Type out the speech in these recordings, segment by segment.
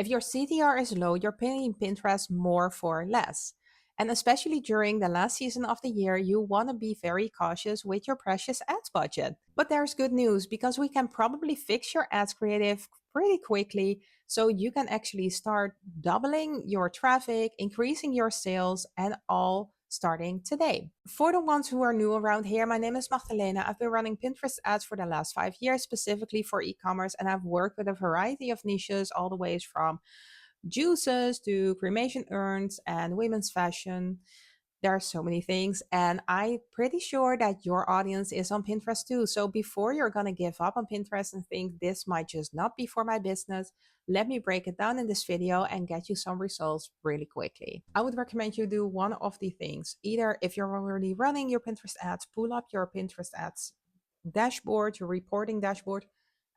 If your CTR is low, you're paying Pinterest more for less. And especially during the last season of the year, you want to be very cautious with your precious ads budget. But there's good news because we can probably fix your ads creative pretty quickly so you can actually start doubling your traffic, increasing your sales, and all starting today. For the ones who are new around here, my name is Magdalena. I've been running Pinterest ads for the last 5 years, specifically for e-commerce, and I've worked with a variety of niches, all the ways from juices to cremation urns and women's fashion. There are so many things, and I'm pretty sure that your audience is on Pinterest too. So before you're gonna give up on Pinterest and think this might just not be for my business, let me break it down in this video and get you some results really quickly. I would recommend you do one of the things. Either if you're already running your Pinterest ads, pull up your Pinterest ads dashboard, your reporting dashboard,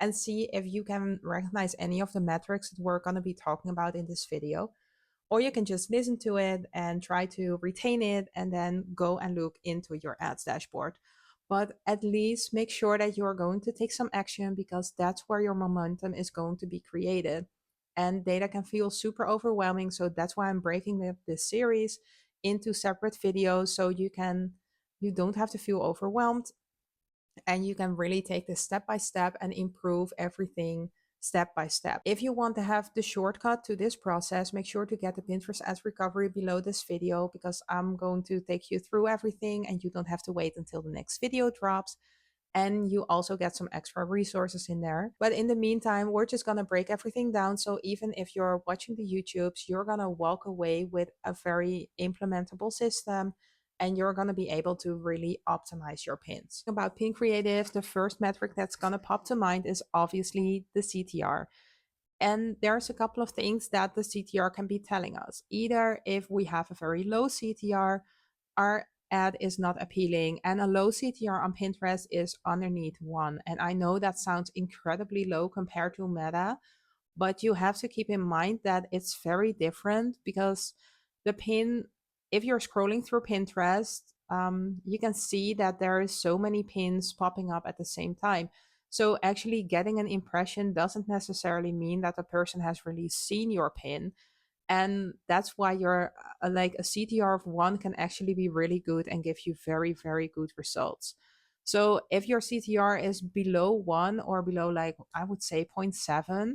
and see if you can recognize any of the metrics that we're going to be talking about in this video. Or you can just listen to it and try to retain it and then go and look into your ads dashboard. But at least make sure that you're going to take some action because that's where your momentum is going to be created. And data can feel super overwhelming. So that's why I'm breaking this series into separate videos so you don't have to feel overwhelmed and you can really take this step by step and improve everything step by step. If you want to have the shortcut to this process, make sure to get the Pinterest ads recovery below this video because I'm going to take you through everything and you don't have to wait until the next video drops. And you also get some extra resources in there. But in the meantime, we're just going to break everything down. So even if you're watching the YouTubes, you're going to walk away with a very implementable system and you're going to be able to really optimize your pins. About pin creative, the first metric that's going to pop to mind is obviously the CTR. And there's a couple of things that the CTR can be telling us. Either if we have a very low CTR, our ad is not appealing, and a low CTR on Pinterest is underneath 1. And I know that sounds incredibly low compared to Meta, but you have to keep in mind that it's very different because the pin, if you're scrolling through Pinterest, you can see that there is so many pins popping up at the same time. So actually getting an impression doesn't necessarily mean that the person has really seen your pin. And that's why your like a CTR of 1 can actually be really good and give you very, very good results. So if your CTR is below 1 or below, like I would say 0.7,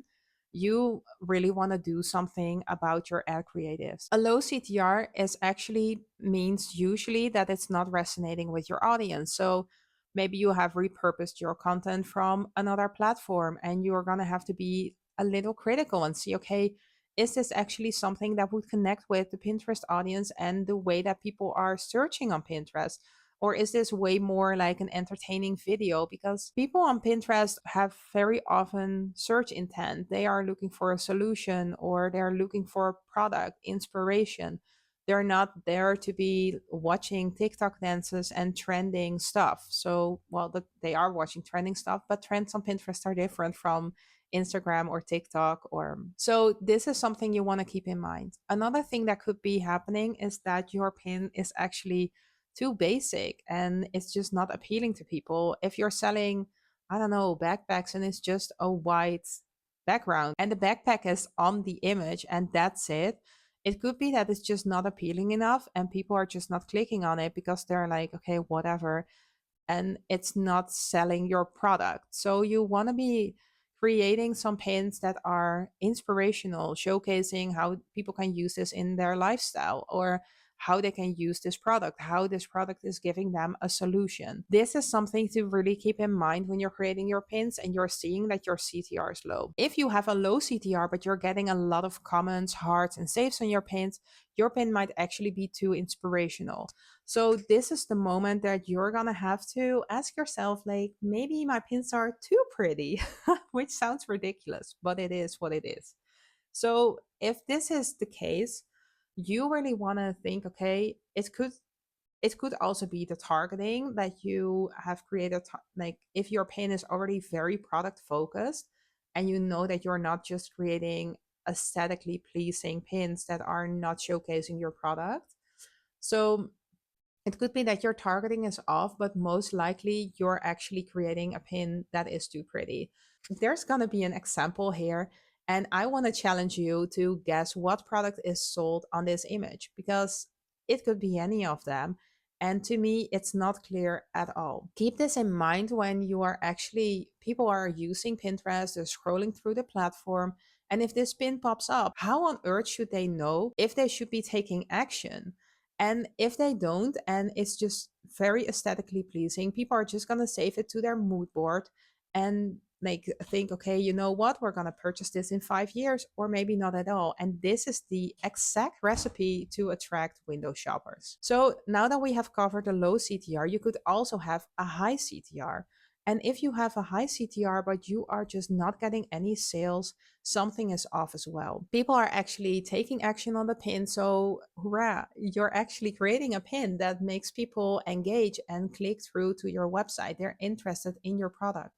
you really want to do something about your ad creatives. A low CTR is actually means usually that it's not resonating with your audience. So maybe you have repurposed your content from another platform and you're going to have to be a little critical and see, okay, is this actually something that would connect with the Pinterest audience and the way that people are searching on Pinterest? Or is this way more like an entertaining video? Because people on Pinterest have very often search intent. They are looking for a solution or they're looking for a product, inspiration. They're not there to be watching TikTok dances and trending stuff. So, well, they are watching trending stuff, but trends on Pinterest are different from Instagram or TikTok or so this is something you want to keep in mind. Another thing that could be happening is that your pin is actually too basic and it's just not appealing to people. If you're selling, I don't know, backpacks and it's just a white background and the backpack is on the image and that's it. It could be that it's just not appealing enough and people are just not clicking on it because they're like, okay, whatever. And it's not selling your product. So you want to be creating some pins that are inspirational, showcasing how people can use this in their lifestyle or how they can use this product, how this product is giving them a solution. This is something to really keep in mind when you're creating your pins and you're seeing that your CTR is low. If you have a low CTR, but you're getting a lot of comments, hearts, and saves on your pin might actually be too inspirational. So this is the moment that you're gonna have to ask yourself, like, maybe my pins are too pretty, which sounds ridiculous, but it is what it is. So if this is the case, you really want to think, okay, it could also be the targeting that you have created. Like if your pin is already very product focused and you know that you're not just creating aesthetically pleasing pins that are not showcasing your product. So it could be that your targeting is off, but most likely you're actually creating a pin that is too pretty. There's going to be an example here, And I want to challenge you to guess what product is sold on this image because it could be any of them. And to me, it's not clear at all. Keep this in mind when you are actually, people are using Pinterest, they're scrolling through the platform. And if this pin pops up, how on earth should they know if they should be taking action? And if they don't, and it's just very aesthetically pleasing, people are just going to save it to their mood board and like think, okay, you know what, we're going to purchase this in 5 years or maybe not at all. And this is the exact recipe to attract window shoppers. So now that we have covered the low CTR, you could also have a high CTR. And if you have a high CTR but you are just not getting any sales, something is off as well. People are actually taking action on the pin, so hurrah, you're actually creating a pin that makes people engage and click through to your website. They're interested in your product.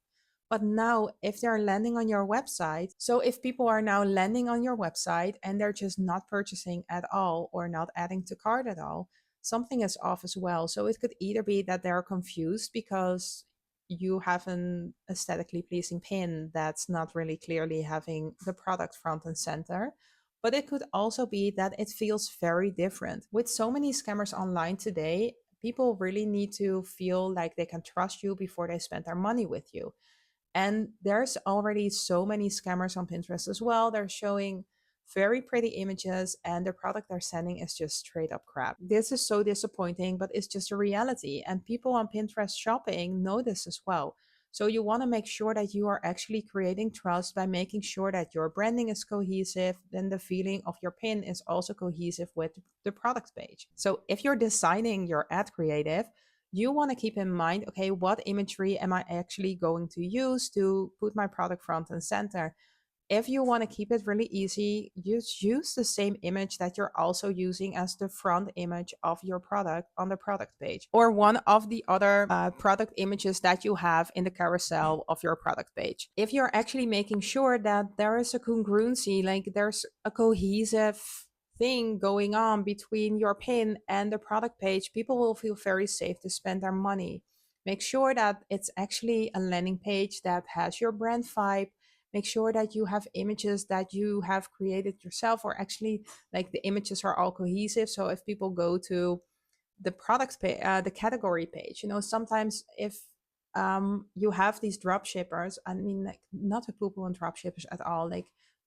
But now, if they're landing on your website, so if people are now landing on your website and they're just not purchasing at all or not adding to cart at all, something is off as well. So it could either be that they're confused because you have an aesthetically pleasing pin that's not really clearly having the product front and center. But it could also be that it feels very different. With so many scammers online today, people really need to feel like they can trust you before they spend their money with you. And there's already so many scammers on Pinterest as well. They're showing very pretty images, and the product they're sending is just straight up crap. This is so disappointing, but it's just a reality. And people on Pinterest shopping know this as well. So you want to make sure that you are actually creating trust by making sure that your branding is cohesive, then the feeling of your pin is also cohesive with the product page. So if you're designing your ad creative, you want to keep in mind, okay, what imagery am I actually going to use to put my product front and center? If you want to keep it really easy, just use the same image that you're also using as the front image of your product on the product page, or one of the other product images that you have in the carousel of your product page. If you're actually making sure that there is a congruency, like there's a cohesive thing going on between your pin and the product page, people will feel very safe to spend their money. Make sure that it's actually a landing page that has your brand vibe. Make sure that you have images that you have created yourself, or actually like the images are all cohesive. So if people go to the product page, the category page, you know, sometimes if you have these drop shippers, I mean, like, not to poo on drop shippers at all, like,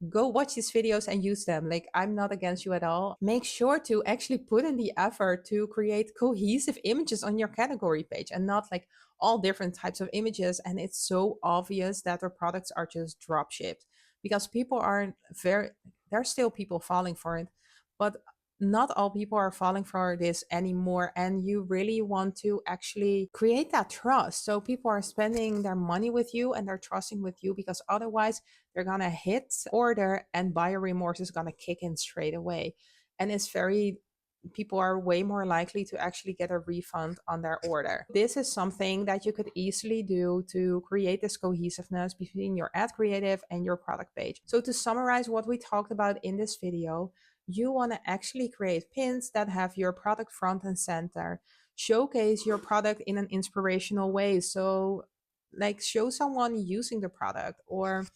go watch these videos and use them. Like, I'm not against you at all. Make sure to actually put in the effort to create cohesive images on your category page and not like all different types of images. And it's so obvious that their products are just drop shipped because people are very, there's still people falling for it. But not all people are falling for this anymore, and you really want to actually create that trust, so people are spending their money with you and they're trusting with you, because otherwise they're gonna hit order and buyer remorse is gonna kick in straight away. And it's very, people are way more likely to actually get a refund on their order. This is something that you could easily do to create this cohesiveness between your ad creative and your product page. So to summarize what we talked about in this video, you want to actually create pins that have your product front and center, showcase your product in an inspirational way. So like show someone using the product, or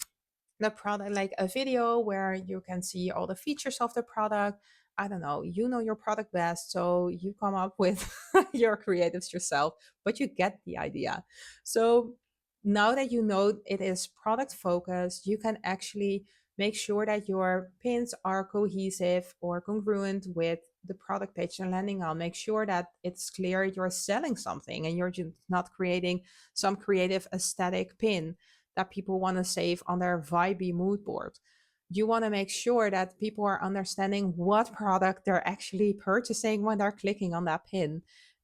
the product, like a video where you can see all the features of the product. I don't know, you know your product best, so you come up with your creatives yourself, but you get the idea. So now that you know it is product focused, you can actually make sure that your pins are cohesive or congruent with the product page you're landing on. Make sure that it's clear you're selling something and you're just not creating some creative aesthetic pin that people want to save on their vibey mood board. You want to make sure that people are understanding what product they're actually purchasing when they're clicking on that pin.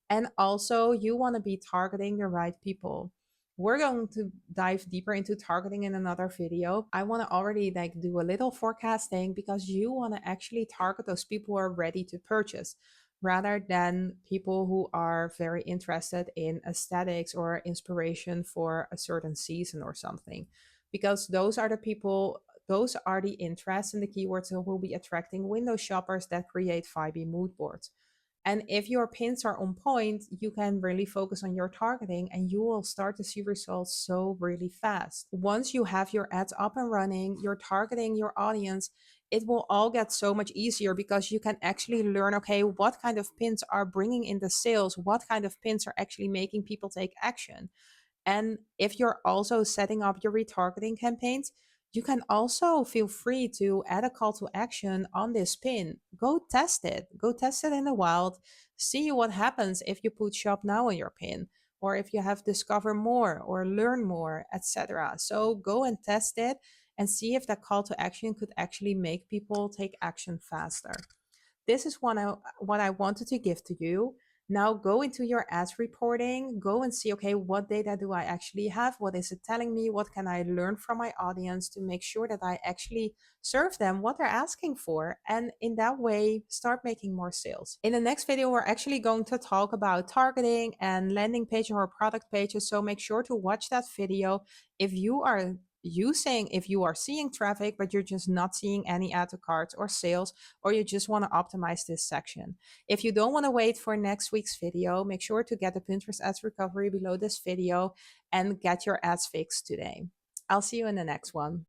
And also, you want to be targeting the right people. We're going to dive deeper into targeting in another video. I want to already like do a little forecasting, because you want to actually target those people who are ready to purchase, rather than people who are very interested in aesthetics or inspiration for a certain season or something. Because those are the people, those are the interests and the keywords that will be attracting window shoppers that create vibey mood boards. And if your pins are on point, you can really focus on your targeting and you will start to see results so really fast. Once you have your ads up and running, you're targeting your audience, it will all get so much easier because you can actually learn, okay, what kind of pins are bringing in the sales, what kind of pins are actually making people take action. And if you're also setting up your retargeting campaigns, you can also feel free to add a call to action on this pin. Go test it. Go test it in the wild. See what happens if you put shop now on your pin, or if you have discover more or learn more, etc. So go and test it and see if that call to action could actually make people take action faster. This is what I wanted to give to you. Now go into your ads reporting, go and see, okay, what data do I actually have? What is it telling me? What can I learn from my audience to make sure that I actually serve them what they're asking for? And in that way, start making more sales. In the next video, we're actually going to talk about targeting and landing page or product pages. So make sure to watch that video. If you are seeing traffic, but you're just not seeing any add to carts or sales, or you just want to optimize this section. If you don't want to wait for next week's video, make sure to get the Pinterest ads recovery below this video and get your ads fixed today. I'll see you in the next one.